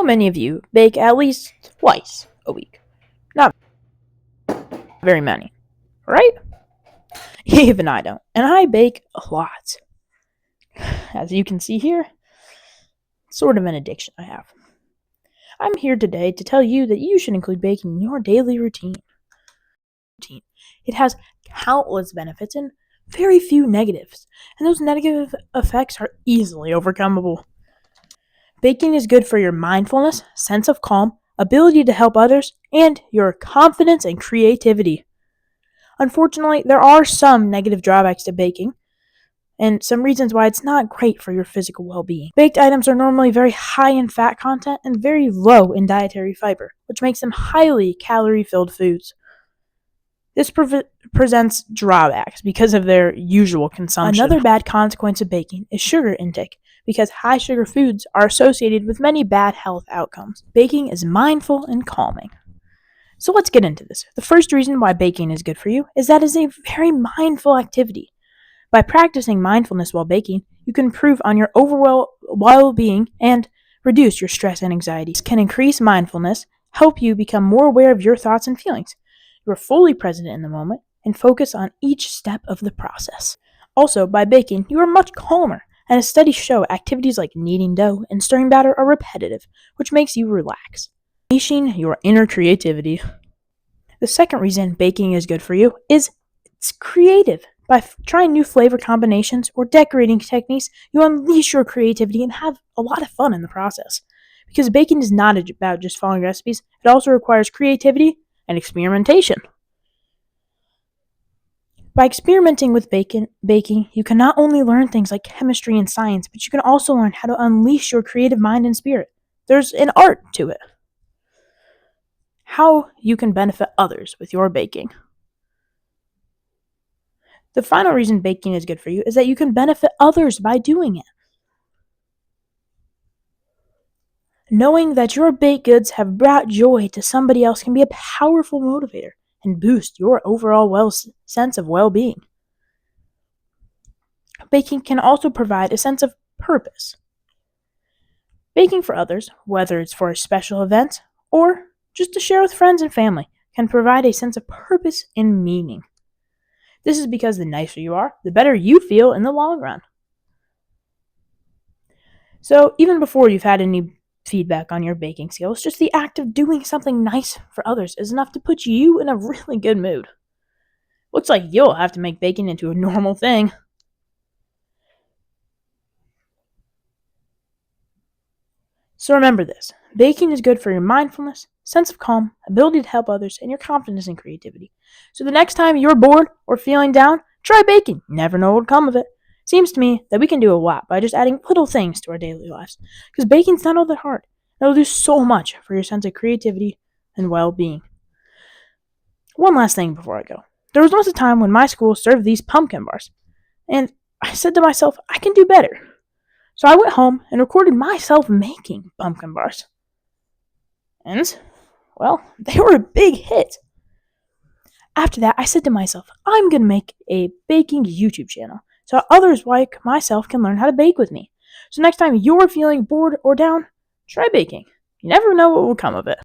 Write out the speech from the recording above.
How many of you bake at least twice a week? Not very many, right? Even I don't. And I bake a lot. As you can see here, sort of an addiction I have. I'm here today to tell you that you should include baking in your daily routine. It has countless benefits and very few negatives, and those negative effects are easily overcomable. Baking is good for your mindfulness, sense of calm, ability to help others, and your confidence and creativity. Unfortunately, there are some negative drawbacks to baking, and some reasons why it's not great for your physical well-being. Baked items are normally very high in fat content and very low in dietary fiber, which makes them highly calorie-filled foods. This presents drawbacks because of their usual consumption. Another bad consequence of baking is sugar intake, because high sugar foods are associated with many bad health outcomes. Baking is mindful and calming. So let's get into this. The first reason why baking is good for you is that it's a very mindful activity. By practicing mindfulness while baking, you can improve on your overall well-being and reduce your stress and anxiety. This can increase mindfulness, help you become more aware of your thoughts and feelings. You are fully present in the moment and focus on each step of the process. Also, by baking, you are much calmer, and as studies show, activities like kneading dough and stirring batter are repetitive, which makes you relax, unleashing your inner creativity. The second reason baking is good for you is it's creative. By trying new flavor combinations or decorating techniques, you unleash your creativity and have a lot of fun in the process. Because baking is not about just following recipes, it also requires creativity and experimentation. By experimenting with baking, you can not only learn things like chemistry and science, but you can also learn how to unleash your creative mind and spirit. There's an art to it. How you can benefit others with your baking. The final reason baking is good for you is that you can benefit others by doing it. Knowing that your baked goods have brought joy to somebody else can be a powerful motivator and boost your overall sense of well-being. Baking can also provide a sense of purpose. Baking for others, whether it's for a special event or just to share with friends and family, can provide a sense of purpose and meaning. This is because the nicer you are, the better you feel in the long run. So even before you've had any feedback on your baking skills, just the act of doing something nice for others is enough to put you in a really good mood. Looks like you'll have to make baking into a normal thing. So remember this, baking is good for your mindfulness, sense of calm, ability to help others, and your confidence and creativity. So the next time you're bored or feeling down, try baking. You never know what will come of it. Seems to me that we can do a lot by just adding little things to our daily lives, because baking's not all that hard. It'll do so much for your sense of creativity and well-being. One last thing before I go. There was once a time when my school served these pumpkin bars, and I said to myself, I can do better. So I went home and recorded myself making pumpkin bars. And, well, they were a big hit. After that, I said to myself, I'm going to make a baking YouTube channel so others like myself can learn how to bake with me. So next time you're feeling bored or down, try baking. You never know what will come of it.